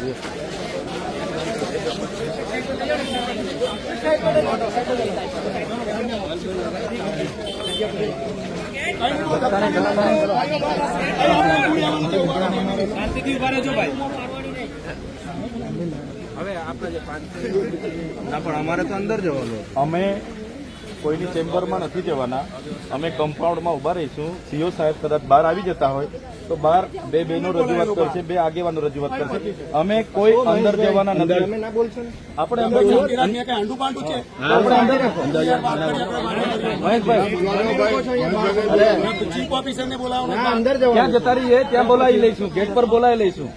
હવે આપણે જે ના પણ અમારે તો અંદર જવાનું. અમે કોઈની ચેમ્બરમાં નથી જવાના. અમે કમ્પાઉન્ડમાં ઉભા રહીશું. સીઓ સાહેબ કદાચ બહાર આવી જતા હોય તો બહાર બે બહેનો રજૂઆત કરશે, બે આગેવાનો રજૂઆત કરશે. અમે કોઈ અંદર જવાના નથી. આપણે અંદર ત્યાં જતા રહીએ, ત્યાં બોલાવી લઈશું, ગેટ પર બોલાવી લઈશું.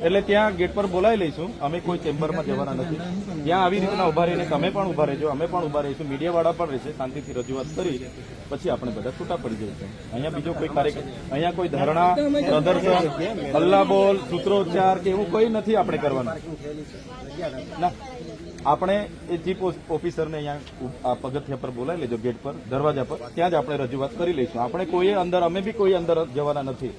એટલે ત્યાં ગેટ પર બોલાવી લઈશું. અમે કોઈ ચેમ્બરમાં જવાના નથી. ત્યાં આવી રીતના ઉભા રહીને તમે પણ ઉભા રહેજો, અમે પણ ઉભા રહીશું, મીડિયાવાળા પણ રહેશે. શાંતિથી રજૂઆત કરી પછી આપણે બધા છૂટા પડી જઈશું. અહીંયા બીજો કોઈ કાર્યક્રમ, અહીંયા કોઈ ધરણા, પ્રદર્શન, હલ્લા બોલ, સૂત્રોચ્ચાર કે એવું કોઈ નથી આપણે કરવાનું. ના, આપણે એ ચીફ ઓફિસરને અહીંયા પગથિયા પર બોલાવી લેજો, ગેટ પર, દરવાજા પર, ત્યાં જ આપણે રજૂઆત કરી લઈશું. આપણે કોઈ અંદર, અમે બી કોઈ અંદર જવાના નથી.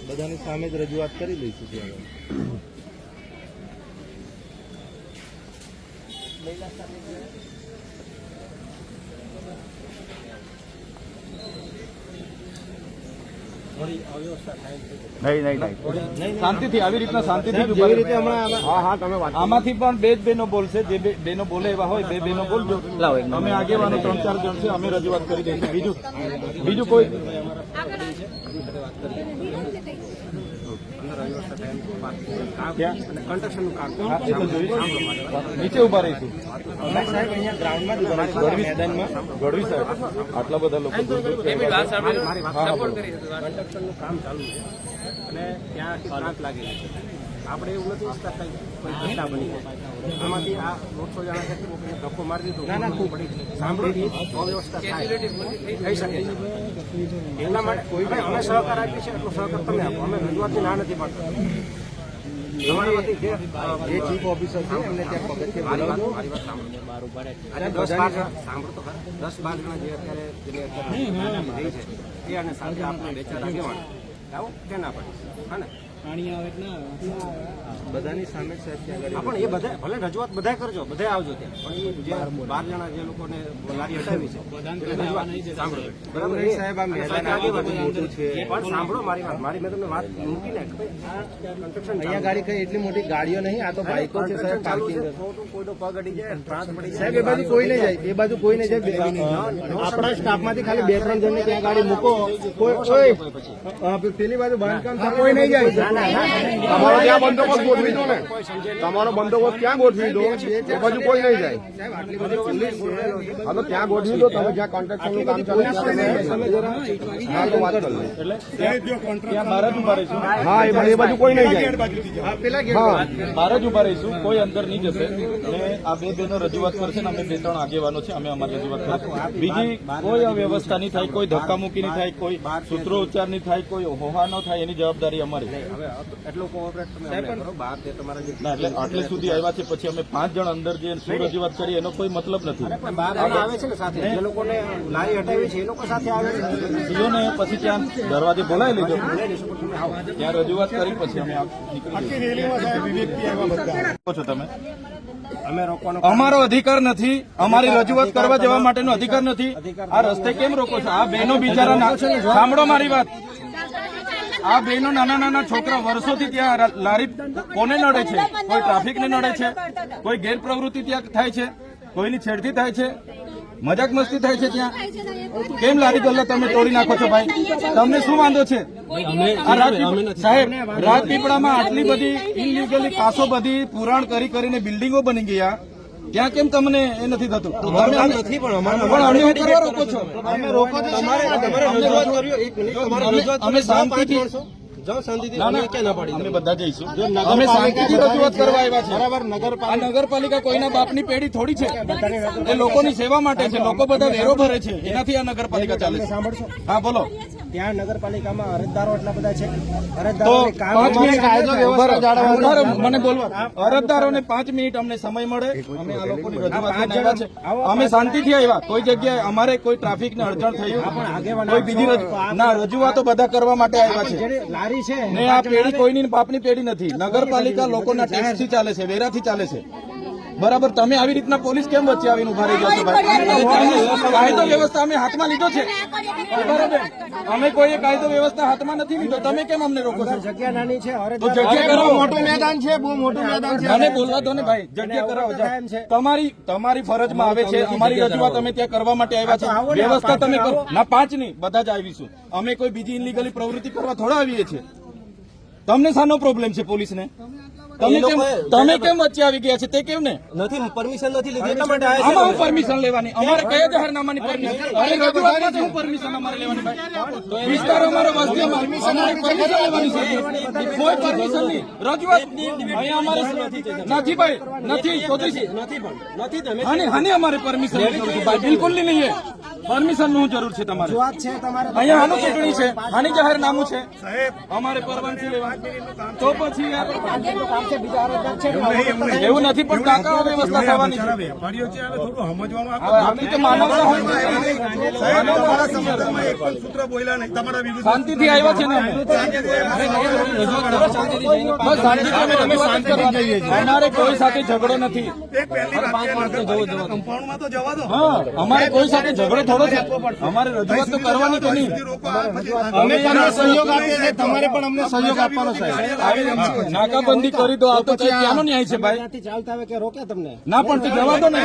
બધાની સામે જ રજૂઆત કરી લઈશું. ત્યાં નહીં, શાંતિથી, આવી રીતના શાંતિથી. આમાંથી પણ બે જ બહેનો બોલશે. જે બહેનો બોલે એવા હોય બે બહેનો બોલજો. અમે આગેવાનો 3-4 જણ છે, અમે રજૂઆત કરી દઈશું. બીજું કોઈ નીચે ઉભા રહીશું. મેદાનમાં ગઢવી સાહેબ, આટલા બધા લોકો કામ ચાલુ છે અને ત્યાં ક્રાંત લાગેલી છે. આપણે એવું નથી ઈચ્છતા કંઈ ઘટના બની આમાંથી આ 100 જણા છે ધક્કો મારી દીધો સાંભળી અવ્યવસ્થા થાય થઈ શકે છે. એના માટે કોઈ પણ અમે સહકાર આપીએ છીએ, એટલો સહકાર તમે આપો. અમે રજૂઆતની ના નથી પાડતા. તમારા વતી જે ચીફ ઓફિસર છે એમને ત્યાં પગથિયે બોલાવજો. મારી વાત સાંભળો. 10-12 સાંભળો તો ખરા. 10-12 જણા જે અત્યારે રહી છે એ અને સાથે આપણે 2-4 આગેવાન આવો કે ના પડે. હા ને બધાની સામે પણ એ બધા ભલે રજૂઆત બધા કરજો, બધા આવજો ત્યાં. પણ એ જે 12 જણા જે લોકોને લારી હટાવી છે સાંભળો. બરાબર સાહેબ, આ મેદાન મોટું છે પણ સાંભળો મારી વાત. મેં તમને વાત મૂકીને અહીંયા ગાડી કઈ એટલી મોટી ગાડીઓ નહીં, આ તો બાઈકો છે સાહેબ. પાર્કિંગ કોઈનો પગ અડી જાય, ત્રાસ પડી જાય. સાહેબ એ બાજુ કોઈ નહીં જાય, એ બાજુ કોઈ નહીં જાય. આપણા સ્ટાફમાંથી ખાલી 2-3 જણને ત્યાં ગાડી મૂકો. પેલી બાજુ બાંધકામ કોઈ નહીં જાય. તમારો ત્યાં બંદોબસ્ત ગોઠવી દો ને, તમારો બંદોબસ્ત ક્યાં ગોઠવી દો, એ બાજુ કોઈ નહીં જાય. હા તો ત્યાં ગોઠવી દો. તમે જ્યાં કોન્ટ્રાક્શનનું કામ ચાલે હા તો વાત કરી લો. ત્યાં બહાર જ ઉભા રહીશું. હા એ બાજુ કોઈ નહીં જાય. હા બહાર જ ઉભા રહીશું, કોઈ અંદર નહીં જશે. અને આ બે બહેનો રજૂઆત કરશે ને અમે 2-3 આગેવાનો છે, અમે અમારી રજૂઆત કરશું. બીજી કોઈ અવ્યવસ્થા નહીં થાય, કોઈ ધક્કામુક્કી નહીં થાય, કોઈ સૂત્રો ઉચ્ચાર નહીં થાય, કોઈ હોહા ન થાય, એની જવાબદારી અમારી. આટલે સુધી આવ્યા છે, પછી અમે 5 જણ અંદર જે શું રજૂઆત કરી એનો કોઈ મતલબ નથી. આવે છે ને સાથે જે લોકોને લારી હટાવી છે એ લોકો સાથે આવે છે. સીઓને પછી ત્યાં દરવાજે બોલાવી લેજો, ત્યાં રજૂઆત કરી પછી અમે છો તમે. અમે રોકવાનો અમારો અધિકાર નથી, અમારી રજૂઆત કરવા જવા માટેનો અધિકાર નથી. આ રસ્તે કેમ રોકો છો? આ બહેનો બિચારા, સાંભળો મારી વાત. આ બહેનો નાના છોકરા વર્ષોથી ત્યાં લારી કોને નડે છે? કોઈ ટ્રાફિકને નડે છે, કોઈ ગેરપ્રવૃત્તિ ત્યાં થાય છે, કોઈની છેડતી થાય છે, મજાક મસ્તી થાય છે. ત્યાં કેમ લારી ગલ્લા તમે તોડી નાખો છો ભાઈ? તમને શું વાંધો છે? સાહેબ, રાજપીપળામાં આટલી બધી ઇનલીગલી કાસો બધી પુરાણ કરીને બિલ્ડિંગો બની ગયા, ત્યાં કેમ તમને એ નથી થતું? નથી પણ અમે હું કરવા રોકો છો? અમે રોકો છો અમે શાંતિથી અમે બધા જઈશું. અમે શાંતિથી રજૂઆત કરવા આવ્યા છે. આ નગરપાલિકા કોઈના બાપની પેઢી થોડી છે. એ લોકોની સેવા માટે છે. લોકો બધા વેરો ભરે છે, એનાથી આ નગરપાલિકા ચાલે છે. હા બોલો. ત્યાં નગરપાલિકામાં અરજદારો એટલા બધા છે તો અરજદારોને કામ 5 મિનિટ કાયદો વ્યવસ્થા જાળવવા બરાબર, મને બોલવા અરજદારોને 5 મિનિટ અમને સમય મળે. અમે આ લોકોની રજૂઆત લઈને આવ્યા છે. અમે શાંતિથી આવ્યા. કોઈ જગ્યાએ અમારે કોઈ ટ્રાફિકને અડચણ થયું કોઈ બીજી ના રજૂઆતો બધા કરવા માટે આવ્યા છે. જેની લારી છે ને આ પેઢી કોઈની બાપની પેઢી નથી. નગરપાલિકા લોકોના ટેક્સથી ચાલે છે, વેરાથી ચાલે છે. બરાબર, તમે આવી રીતના પોલીસ કેમ વચ્ચે આવીને ઉભા રહી જશો ભાઈ? કાયદો વ્યવસ્થા અમે હાથમાં લીધો છે. બરાબર, અમે કોઈ કાયદો વ્યવસ્થા હાથમાં નથી લીધો. તમે કેમ અમને રોકો છો? જગ્યા નાની છે તો જગ્યા કરાવો. મોટું મેદાન છે, બહુ મોટું મેદાન છે. મને બોલવા દો ને ભાઈ, જગ્યા કરાવો. તમારી ફરજમાં આવે છે. અમારી રજૂઆત અમે ત્યાં કરવા માટે આવ્યા છે. વ્યવસ્થા તમે કરો. ના 5 નહીં, બધા જ આવીશું. અમે કોઈ બીજી ઇનલીગલી પ્રવૃત્તિ કરવા થોડા આવીએ છીએ. તમને શાનો પ્રોબ્લેમ છે પોલીસને? તમે કેમ વચ્ચે આવી ગયા છે તે કેમ ને? નથી પરમિશન નથી લીધી એટલા માટે આમાં હું પરમિશન લેવાની? અમારે કયા જાહેરનામાની પરમિશન? અરે રજૂઆતમાં તો હું પરમિશન અમારે લેવાની ભાઈ. વિસ્તાર અમારો વસ્તી અમારે પરમિશન લેવાની છે. કોઈ પરમિશન નહીં. રજૂઆત અહીંયા અમારે નથી ભાઈ, નથી હાની અમારે પરમિશન ભાઈ બિલકુલ નહીં. પરમિશન નું જરૂર છે તમારે. અહીંયા આનું ચૂંટણી છે, આની જાહેરનામું છે, અમારે પરવાનગી લેવાની. તો પછી એવું નથી, પણ કાકા વ્યવસ્થા થવાની છે. આપણી તો માનવતા હોય. શાંતિથી આવ્યા છે ને અમે. બસ શાંતિથી અમે રજૂઆત કરવા જઈએ છીએ. અમારે કોઈ સાથે ઝઘડો નથી. હા, અમારે કોઈ સાથે ઝઘડો થોડો છે. અમારે રજૂઆત તો કરવાની તો નહીં. અમે તમને સહયોગ આપીએ છીએ, તમારે પણ અમને સહયોગ આપવાનો છે. નાકાબંધી કરી દો. આવતો છે ક્યાંનો ન્યાય છે ભાઈ? ચાલતા આવે કે રોકે તમને ના પણ તે જવા દો ને.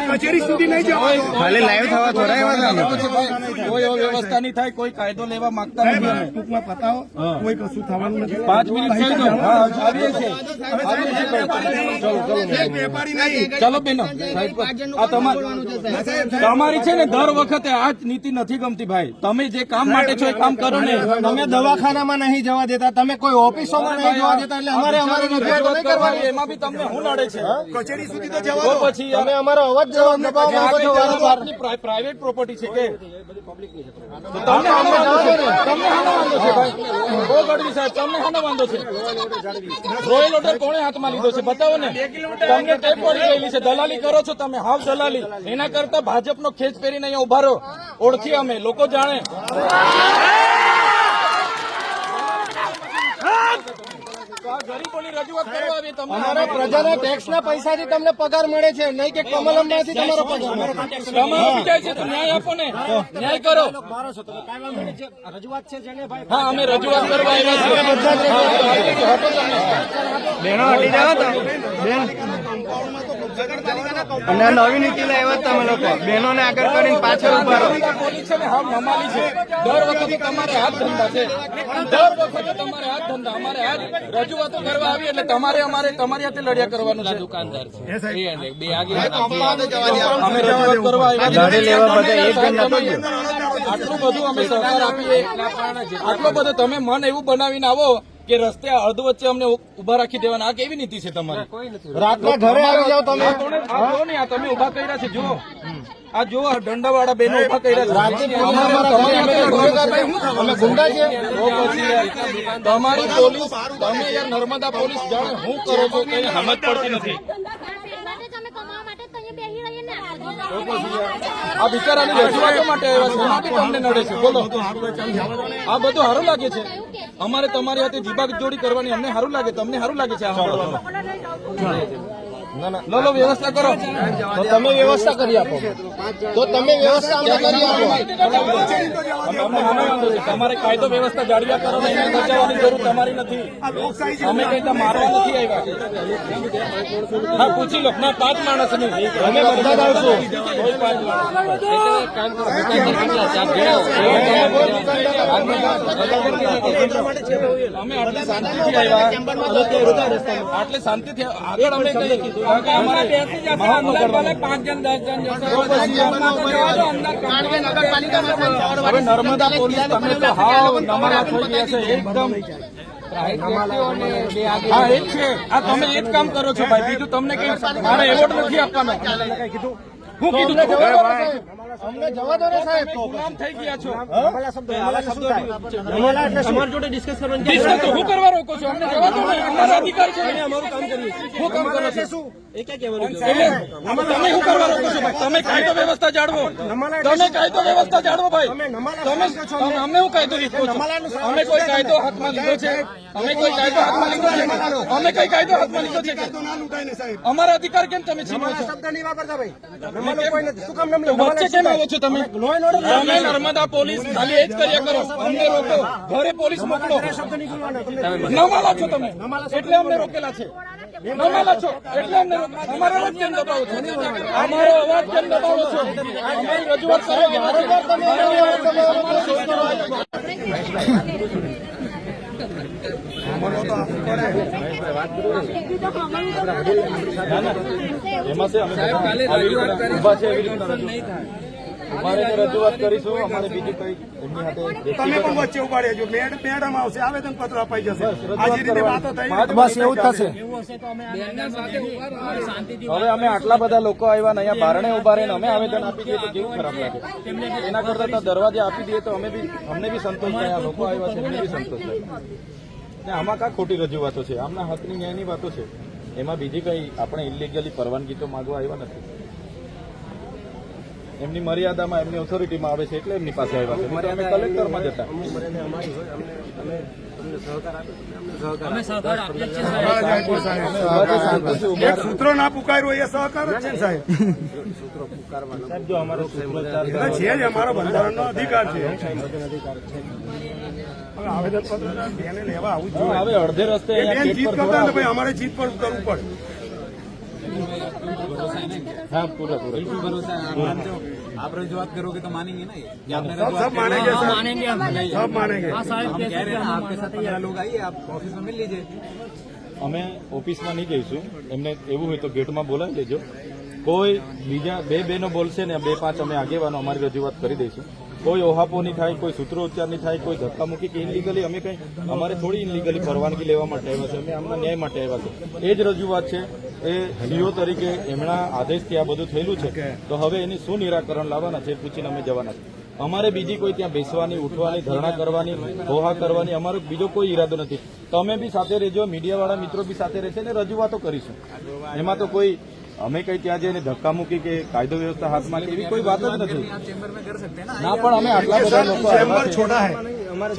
કચેરી સુધી નહીં જવા, ખાલી લાઈવ થવા થોડા એવા કોઈ એવો વ્યવસ્થા નહીં થાય. કોઈ કાયદો લેવા માંગતા નથી અમે. ટૂંકમાં પતાવો, કોઈ કશું થવાનું નથી. 5 મિનિટ થઈ ગયો. હા, આવીએ છીએ. ચલો બેનો, આ તમારી છે ને દર વખતે આ જ નીતિ નથી ગમતી ભાઈ. તમે જે કામ માટે છો એ કામ કરો ને. તમે દવાખાનામાં નહીં જવા દેતા, તમે કોઈ ઓફિસોમાં નહીં જવા દેતા, એટલે અમારે અમારી રજૂઆત નહીં કરવાની. એમાં બી તમને શું નડે છે? કચેરી સુધી તો તો જવા પછી તમે અમારો અવાજ જવાબ દબાવો માંગો છો વારંવાર. પ્રાઇવેટ પ્રોપર્ટી છે કે તો તમને હાનો વાંધો છે? તમને હાનો વાંધો છે ભાઈ? બહુ ગઢવી સાહેબ, તમને હાનો વાંધો છે? રોયલ ઓર્ડર કોણે હાથમાં લીધો છે બતાવો ને. તમને ટેપ પડી ગયેલી છે. દલાલી કરો છો તમે, હાવ દલાલી. એના કરતા ભાજપનો ખેંચ પહેરીને અહીંયા ઉભા રહો. ઓળખીએ અમે, લોકો જાણે. ગરીબોની રજૂઆત કરવા આવી તમે. અમારા પ્રજાના ટેક્સના પૈસાથી તમને પગાર મળે છે, નહીં કે કમલમમાંથી તમારો પગાર. તમારું જાય છે તો ન્યાય આપો ને. ન્યાય કરો. રજૂઆત છે જેને ભાઈ હા, અમે રજૂઆત કરવા આવ્યા અને નવી નીતિ લાવ્યા તમે લોકો બહેનોને આગળ કરીને પાછળ ઉભા રહો. પોલીસ છે ને હાવ નમાલી છે. દર વખતે તમારે હાથ ધંધા છે. દર વખતે તમારે હાથ ધંધા. અમારે હાથ રજૂઆતો કરવા આવી એટલે તમારે તમારી હાથે લડ્યા કરવાનું છે. દુકાનદાર છે અમે રજૂઆત કરવા આવ્યા. આટલું બધું અમે સરકાર આપીએ, આટલો બધો તમે મન એવું બનાવીને આવો કે રસ્તે અડધ વચ્ચે અમને ઉભા રાખી દેવાના. આ કેવી નીતિ છે તમારી? રાતના ઘરે આવી જાવ તમે. આ જો ને, આ તમે ઉભા કર્યા છે. જો આ જો દંડાવાળા બેનો ઉભા કર્યા છે. અમે ગુંડા છીએ. તમારી પોલીસ, તમે યાર નર્મદા પોલીસ જાણે હું કરો છો કઈ સમજ પડતી નથી. આ બિચારાની રજૂઆતો માટે આવ્યા છે. એમાં બી તમને નડે છે. બોલો, આ બધું સારું લાગે છે? અમારે તમારી હાથે જીબાગ જોડી કરવાની અમને સારું લાગે, તમને સારું લાગે છે? ના, લો વ્યવસ્થા કરો. તો તમે વ્યવસ્થા કરી આપો. તો તમે વ્યવસ્થા અમને કરી આપો. અમને આનો વાંધો છે. તમારે કાયદો વ્યવસ્થા જાળવ્યા કરો ને, એને બચાવવાની જરૂર તમારી નથી. અમે કઈ મારવા નથી આવ્યા. હા, પૂછી લો. ના, 5 માણસ નહીં, અમે બધા જ આવશું. કોઈ 5 અમે આટલી શાંતિથી આવ્યા. આટલે શાંતિથી આગળ અમે કહીએ કીધું. હવે નર્મદા પોલીસ તમે તો હાવ નમાલા થઈ ગયા છે એકદમ. હા, એ જ છે. આ તમે એ જ કામ કરો છો ભાઈ. બીજું તમને કઈ મારે એવોર્ડ નથી આપવાનો. હું કીધું અમને જવા દો ને સાહેબ, ગુલામ થઈ ગયા છો. તમારી જોડે ડિસ્કસ કરવાની ડિસ્કસ તો હું કરવા રોકો છો? અમને જવા દો ને, અમારા અધિકાર છે. અમારું કામ કરીએ શું કામ કરો છો? એ ક્યાં કહેવાનું છે? તમે શું કરવા રોકો છો ભાઈ? તમે કાયદો વ્યવસ્થા જાળવો. તમે કાયદો વ્યવસ્થા જાળવો ભાઈ. તમે અમને હું કાયદો લીધો છો? અમે કોઈ કાયદો હાથમાં લીધો છે? અમે કોઈ કાયદો હાથમાં લીધો છે? અમે કઈ કાયદો હાથમાં લીધો છે? અમારા અધિકાર કેમ તમે છીનો છો? તો વચ્ચે કેમ આવો છો તમે? તમે નર્મદા પોલીસ ખાલી એ જ કર્યા કરો. અમને રોકો, ઘરે પોલીસ મોકલો. નમાલા છો તમે એટલે અમને રોકેલા છે. નમાલા છો એટલે અમને અમારો અવાજ કેમ દબાવો છો? અમારો અવાજ કેમ દબાવો છો? અમારી રજૂઆત રજૂઆત કરીશું. અમારે બીજું કઈ એમની સાથે તમે પણ વચ્ચે ઉભા રહેજો. મેડમ આવશે, આવેદન પત્ર અપાઈ જશે. આજે રીતે વાતો થઈ બસ એવું જ થશે. હવે અમે આટલા બધા લોકો આવ્યા ને અહીંયા બારણે ઉભા રહીને અમે આવેદન આપી દઈએ તો કેવું ખરાબ લાગે? એના કરતા તો દરવાજે આપી દઈએ તો અમને બી સંતોષ થાય. આ લોકો આવ્યા છે એમને બી સંતોષ થાય. ને આમાં કા ખોટી રજૂઆતો છે? આમના હકની ન્યાયની વાતો છે. એમાં બીજી કઈ આપણે ઇલીગલી પરવાનગી તો માંગવા આવ્યા નથી. એમની મર્યાદામાં એમની ઓથોરિટીમાં આવે છે એટલે એમની પાસે આવ્યા છે. અમે કલેક્ટરમાં જતા એક સૂત્રો ના પુકાર્યો એ સહકાર જ છે ને સાહેબ. સાહેબ જો અમારો સૂત્રોચ્ચાર એટલે છે જ અમારો બંધારણનો અધિકાર છે. હવે આવેદન પત્ર બેને લેવા આવું જ જોઈએ. હવે અડધે રસ્તે એ બેન જીત કરતા ને ભાઈ અમારે જીત પર કરવું પડે. હા પૂરા बिल्कुल भरोसा है आप रजूआत करोगे तो मानेंगे ना ये आपने सब मानेंगे सर, सब मानेंगे. हम कह रहे हैं ना आपके साथ 15 लोग आइए आप ऑफिस में मिल लीजिए અમે ઓફિસમાં નહીં જઈશું. એમને એવું હોય તો ગેટમાં બોલાવી લેજો. કોઈ બીજા બે બહેનો બોલશે ને 2-5 અમે આગેવાનો અમારી રજૂઆત કરી દઈશું. કોઈ ઓહાપો નહીં થાય, કોઈ સૂત્રોચ્ચાર નહીં થાય, કોઈ ધક્કામુક્કી કે ઇનલીગલી અમે કંઈ અમારે થોડી ઇનલીગલી પરવાનગી લેવા માટે આવ્યા છે. અમે આમના ન્યાય માટે આવ્યા છે. એ જ રજૂઆત છે. એ સીઓ તરીકે એમના આદેશથી આ બધું થયેલું છે તો હવે એની શું નિરાકરણ લાવવાના છે પૂછીને અમે જવાના છે. અમારે બીજી કોઈ ત્યાં બેસવાની, ઉઠવાની, ધરણા કરવાની, હોહા કરવાની અમારો બીજો કોઈ ઈરાદો નથી. તમે બી સાથે રહેજો, મીડિયાવાળા મિત્રો બી સાથે રહેશે ને રજૂઆતો કરીશું. એમાં તો કોઈ અમે કઈ ત્યાં જઈને ધક્કા મૂકી કે કાયદો વ્યવસ્થા હાથમાં લે એવી કોઈ વાત જ નથી. चेंबर में कर सकते हैं ना ના પણ અમે આટલા બધા લોકો चैम्बर આવ્યા છે. छोटा है,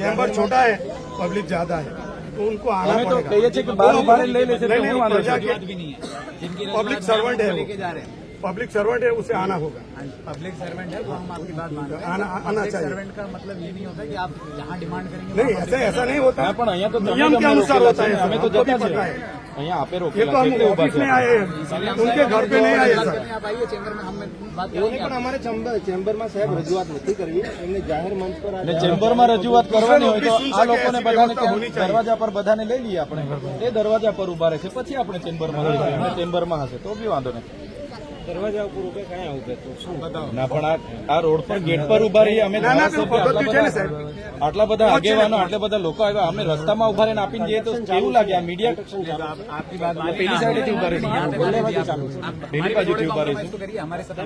चैम्बर छोटा है, पब्लिक ज्यादा है तो उनको आना અમે તો पड़ेगा. કહીએ છીએ કે બાર ઉભા રહીને લઈ લેશે તો नहीं, શું વાંધો प्रजा છે? के भी नहीं है जिनकी पब्लिक सर्वेंट है, लेके जा रहे हैं पब्लिक सर्वेंट है, उसे आना होगा. पब्लिक सर्वेंट है वो हम आपकी बात मान रहे हैं आना पब्लिक चाहिए. सर्वेंट का मतलब ये नहीं होता कि आप जहाँ डिमांड करेंगे नहीं, ऐसा नहीं होता. હા પણ અહીંયા તો તમે नियम જ के અમને अनुसार રોકેલા होता છે है ને. सर, અમે તો हमको भी જતા पता છે. है. અહીંયા આપે ये રોકેલા तो છે हम એટલે ઊભા ऑफिस છે. में आए हैं, उनके घर पे नहीं आए सर. आप आइए चेंबर में हम बात करेंगे પણ અમારે ચેમ્બરમાં સાહેબ રજૂઆત નથી કરવી. એમને જાહેર મંચ પર એટલે ચેમ્બરમાં રજૂઆત કરવાની હોય તો ઓફિસ આ લોકોને ऐसी બધાને व्यवस्था होनी चाहिए. દરવાજા પર બધાને લઈ લઈએ આપણે. એ દરવાજા પર ઉભા રહેશે પછી આપણે ચેમ્બરમાં લઈશું. એમને ચેમ્બરમાં હશે તો બી વાંધો નહીં. દરવાજા ઉપર ઉભે કયા ઉભે તો શું ના પણ આ રોડ પર ગેટ પર ઉભા રહીએ અમે ના, ના, ધારાસભ્ય પગથિયું છે ને સાહેબ. આટલા બધા આગેવાનો આટલા બધા લોકો આવ્યા અમે રસ્તામાં ઉભા રહીને આપીને જઈએ તો કેવું લાગે? આ મીડિયા आपकी बात मान પેલી સાઈડેથી ઉભા રહીશું, પેલી બાજુથી ઉભા રહીશું. करिए हमारे साथ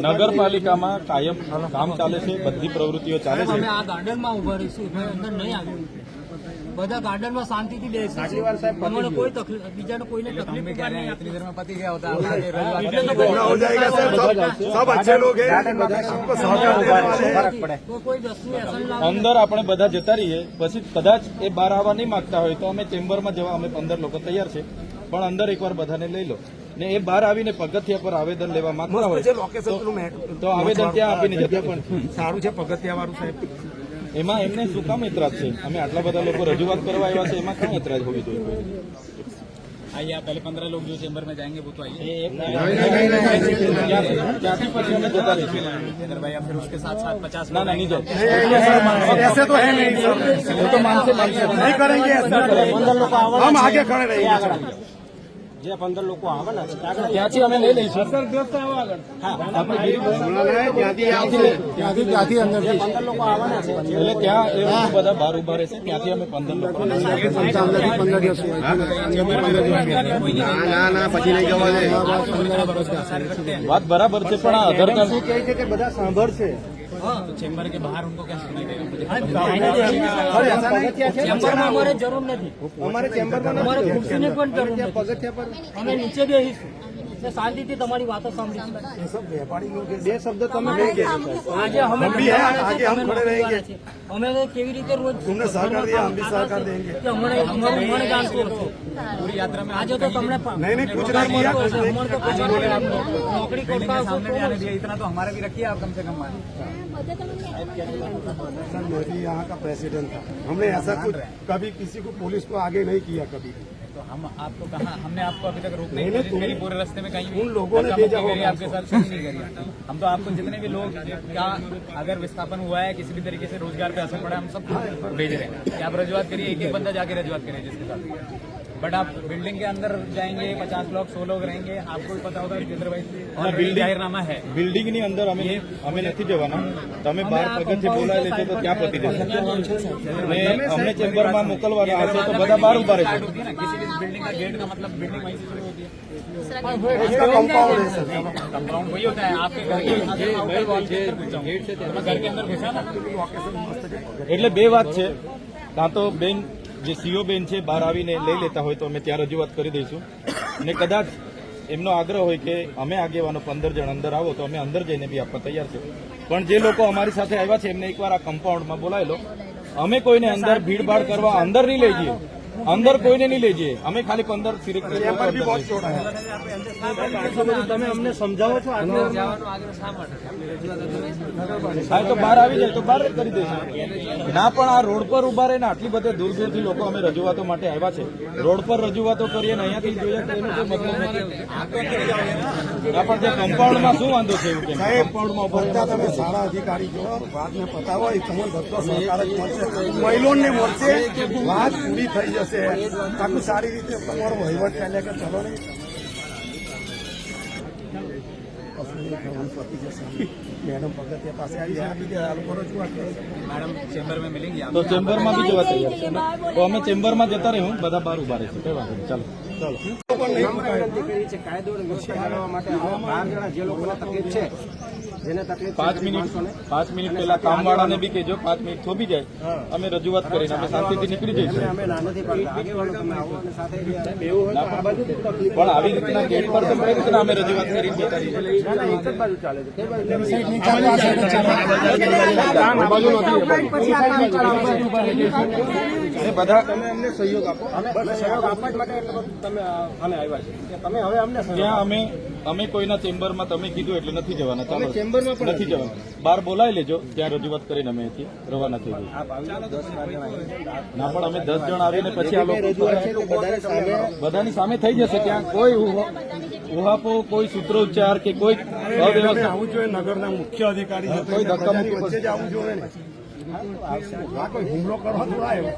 નગરપાલિકામાં કાયમ કામ ચાલે છે, બધી પ્રવૃત્તિઓ ચાલે છે. અમે આ ગાર્ડનમાં ઉભા રહીશું, અંદર નહીં આવ્યું. બધા ગાર્ડનમાં શાંતિથી બેસીશું. અમને કોઈ તકલીફ, બીજાને કોઈને તકલીફ भी कह रहे हैं इतनी देर में पति गया होता है पूरा हो जाएगा सर. सब अच्छे लोग हैं, सबको सहयोग देने वाले हैं. કોઈ વસ્તુ એસન લાવે અંદર આપણે બધા જતા રહીએ પછી કદાચ એ બહાર આવવા નહીં માંગતા હોય તો અમે ચેમ્બરમાં જવા અમે 15 લોકો તૈયાર છે. પણ અંદર એકવાર બધાને લઈ લો ને એ બહાર આવીને પગથિયા પર આવેદન લેવા માંગતા મસ્ત હોય છે લોકેશન પેલું મેં તો આવેદન ત્યાં આપીને જતા પણ સારું છે પગથિયા વાળું સાહેબ. એમાં એમને શું કામ એતરાજ છે? અમે આટલા બધા લોકો રજૂઆત કરવા આવ્યા છે એમાં ક્યાં એતરાજ હોવી જોઈએ? आइए आप पहले 15 लोग जो चेंबर में जाएंगे वो तो आइए ત્યાંથી પછી અમે જતા રહીશું. अगर भाई आप फिर उसके साथ साथ 50 ના ના નહીં જાય. ऐसे तो है नहीं सर, એ તો માનશે नहीं करेंगे ऐसा. हम आगे खड़े रहेंगे. જે 15 લોકો આવવાના છે આગળ ત્યાંથી અમે લઈ લઈશું. ત્યાંથી અંદર 15 લોકો આવવાના છે એટલે ત્યાં એ લોકો બધા બહાર ઉભા રહેશે, ત્યાંથી અમે 15 લોકો ના પછી નહીં જવા દે. વાત બરાબર છે, પણ આ આધાર કાર્ડ બધા સાંભળશે. तो चेंबर के बाहर उनको क्या सुनाई देगा? ચેમ્બરમાં અમારે જરૂર નથી, અમારે ચેમ્બરમાં અમારે ખુરશીની પણ જરૂર નથી. અમે નીચે બેસીશું ને શાંતિથી તમારી વાતો સાંભળીશું. બે શબ્દ તમે નહીં કહેશો. આજે અમે हम भी हैं, आगे हम खड़े रहेंगे। અમે કેવી રીતે રોજ तुमने सहकार दिया, हम भी सहकार देंगे। કે અમારું મન જાણતો હતો. पूरी यात्रा में આજે તો તમને नहीं नहीं कुछ नहीं किया, कुछ नहीं અમને તો आज बोले आपको નોકરી बिल्डिंग કરતા के सामने भी आने दिया, इतना तो हमारा भी रखिए आप कम से कम मान। सर मैं भी यहाँ का प्रेसिडेंट था, हमने ऐसा कुछ कभी किसी को पुलिस को आगे नहीं किया कभी भी। तो हम आपको कहा, हमने आपको अभी तक रोकने नहीं, की कोशिश तुम- करी, पूरे रास्ते में कहीं उन लोगों ने धक्का-मुक्की भेजा होगा करी, आपके साथ सही नहीं करी। हम तो आपको जितने भी लोग का अगर विस्थापन हुआ है, किसी भी तरीके से रोजगार पे असर पड़ा है, हम सब भेज रहे हैं कि आप रजुआत करिए, एक एक बंदा जाके रजुआत करिए जिसके साथ। बट आप बिल्डिंग के अंदर जाएंगे, 50 लोग 100 लोग रहेंगे, आपको भी पता होगा जितेंद्र भाई बिल्डिंग- जाहिरनामा है। બિલ્ડિંગની અંદર અમે નથી જવાના. તમે બહાર પગથિયે બોલાવી લેશો તો ત્યાં પતી જશે. ને અમને ચેમ્બરમાં મોકલવાના હશે તો બધા બહાર ઉભા રહેશે. होती है ना किसी भी बिल्डिंग का गेट का मतलब बिल्डिंग वहीं से शुरू होती है। उसका कंपाउंड है सर। कंपाउंड वही होता है आपके घर के आउटर वॉल के अंदर घुसा हूं। मैं घर के अंदर घुसा ना। એટલે બે વાત છે. કાં તો બેન જે સીઓ બેન છે બહાર આવીને લઈ લેતા હોય તો અમે ત્યાં રજૂઆત કરી દઈશું, અને કદાચ એમનો આગ્રહ હોય કે અમે આગેવાનો 15 જણ અંદર આવો તો અમે અંદર જઈને બી આપવા તૈયાર છે. પણ જે લોકો અમારી સાથે આવ્યા છે એમને એકવાર આ કમ્પાઉન્ડમાં બોલાવી લો. અમે કોઈને અંદર ભીડભાડ કરવા અંદર નહીં લઈ જઈએ, અંદર કોઈને નહીં લઈ જઈએ. અમે ખાલી 15 સિરિક તમે અમને સમજાવો છો હા તો બહાર આવી જાય તો બહાર જ કરી દઈશું. ના પણ આ રોડ પર ઉભા રહીને આટલી બધી દૂર દૂરથી લોકો અમે રજૂઆતો માટે આવ્યા છે. રોડ પર રજૂઆતો કરીએ ને અહીંયાથી જોઈએ તો એનો કોઈ મતલબ નથી. ના પણ જે કમ્પાઉન્ડમાં શું વાંધો છે એવું કેમ? કમ્પાઉન્ડમાં ઉભા બધા તમે સારા અધિકારી છો, વાતને પતાવો, એ તમને બધો સહકાર જ મળશે, મહિલોને મળશે, વાત પૂરી થઈ જશે. આખું સારી રીતે તમારો વહીવટ ચાલે કે ચલો ને મેડમ પગથિયા પાસે આવી જાય, આપી દે, આ લોકો રજૂઆત કરે છે. मैडम चेंबर में मिलेंगी आप। તો ચેમ્બરમાં બી જવા તૈયાર છે. તો અમે ચેમ્બરમાં જતા રહીશું, બધા બહાર ઉભા રહેશે. કઈ વાંધો નહીં, ચાલો. વિનંતી કરી છે કાયદો અને વ્યવસ્થા જાળવવા માટે આવા 12 જણા જે લોકોને તકલીફ છે, જેને તકલીફ છે, 5 મિનિટ પહેલા કામવાળાને બી કહેજો, 5 મિનિટ થોભી જાય અમે રજૂઆત કરીને અમે શાંતિથી નીકળી જઈશું. અમે ના નથી પાડતા, આગેવાનો તમે આવો અને સાથે પણ આવી રીતના ગેટ પર તો કઈ રીતના અમે રજૂઆત કરી જતા રહીએ? એક જ બાજુ ચાલે છે, તે બાજુ એ બધા તમે અમને સહયોગ આપો. અમે સહયોગ આપવા જ માટે એટલે બધું તમે અમે આવ્યા છે કે તમે હવે અમને સહયોગ ત્યાં અમે કોઈના ચેમ્બરમાં તમે કીધું એટલે નથી જવાના. ચાલો નથી જવાના, બહાર બોલાવી લેજો, ત્યાં રજૂઆત કરીને અમે અહીંથી રવાના થઈ જઈએ. આપ આવી 10-12 જણા ના પણ અમે 10 જણ આવીને પછી આ લોકો બધાની સામે થઈ જશે. ત્યાં કોઈ ઉહાપો, કોઈ સૂત્રોચ્ચાર કે કોઈ અવ્યવસ્થા, આવું જોઈએ, નગરના મુખ્ય અધિકારી છે, કોઈ ધક્કામુક્કી વચ્ચે જ આવવું જોઈએ ને. આ કોઈ હુમલો કરવા થોડા આવ્યો.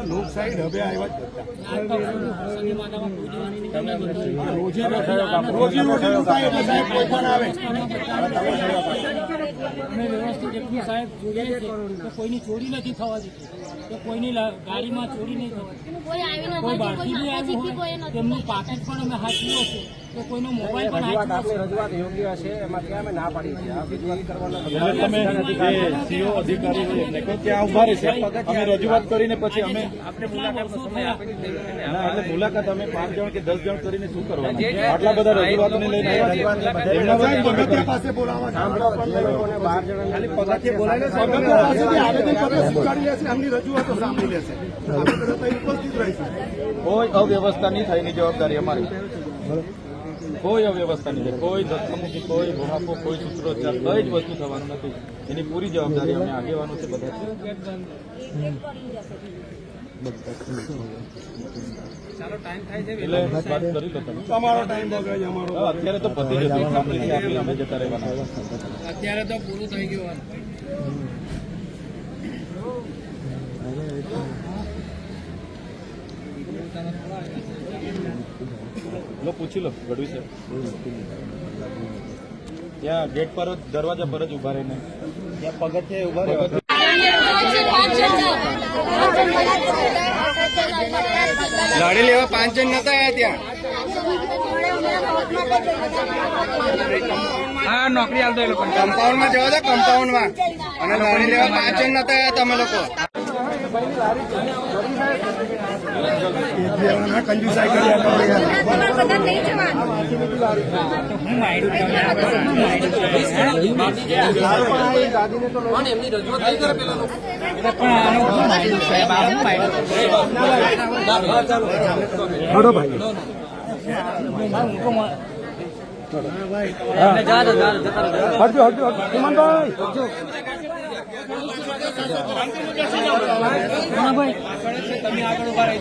લોકશાહી ઢબે આવ્યા જ રોજી રોટીનું થાય એટલે સાહેબ કોઈ પણ આવે. અમે વ્યવસ્થિત એટલું સાહેબ જોઈએ છે કે કોઈની ચોરી નથી થવા દીધી, કે કોઈની ગાડીમાં ચોરી નહીં થવા દીધી. કોઈ બહારથી બી આવ્યું હોય તેમનું પાકીટ પણ અમે હાચવ્યો છે, કે કોઈનો મોબાઈલ પણ રજૂઆત હાચવ્યો આપણી રજૂઆત યોગ્ય છે, એમાં ત્યાં અમે ના પાડી છે. આ રજૂઆત કરવાનો એટલે તમે જે સીઓ અધિકારી છે એમને કહો ત્યાં ઉભા રહેશે. અમે રજૂઆત કરીને પછી અમે ના એટલે મુલાકાત અમે 5 જણ કે 10 જણ કરીને શું કરવાનું? આટલા બધા રજૂઆતને લઈને આવ્યા. એમના સાહેબ, વચ્ચે પગથિયા પાસે બોલાવવા સાંભળો, 15 લોકોને 12 જણાને પગથિયા પાસેથી આવેદનપત્ર સ્વીકારી લેશે, એમની રજૂઆતો સાંભળી લેશે. આપણે બધા ત્યાં ઉપસ્થિત રહીશું. કોઈ અવ્યવસ્થા નહીં થાય એની જવાબદારી અમારી. કોઈ અવ્યવસ્થા નહીં થાય, કોઈ ધક્કામુક્કી, કોઈ ભૂહાપો, કોઈ સૂત્રોચ્ચાર, કઈ જ વસ્તુ થવાનું નથી. એની પૂરી જવાબદારી અમે આગેવાનો છે બધા. એટલે વાત કરી લો તમે. તમારો ટાઈમ બગડે છે, અમારો અત્યારે તો પતી જશે, સાંભળીને આપી અમે જતા રહેવાના. અત્યારે તો પૂરું થઈ ગયું. લો પૂછી લો ગઢવી સર ત્યાં ગેટ પર જ દરવાજા પર જ ઉભા રહીને ત્યાં પગથિયે ઉભા રહ્યો ગાડી લેવા 5 જણ નતા આવ્યા ત્યાં. હા નોકરી આલતો એ લોકો કમ્પાઉન્ડમાં જવા દો, કમ્પાઉન્ડમાં. અને ગાડી લેવા 5 જણ નતા આવ્યા તમે લોકો. કંજુસાઈ કર્યા કરો યાર. હડો ભાઈ હટજો હટજો હેમંતભાઈ તમે આગળ ઉભા રહી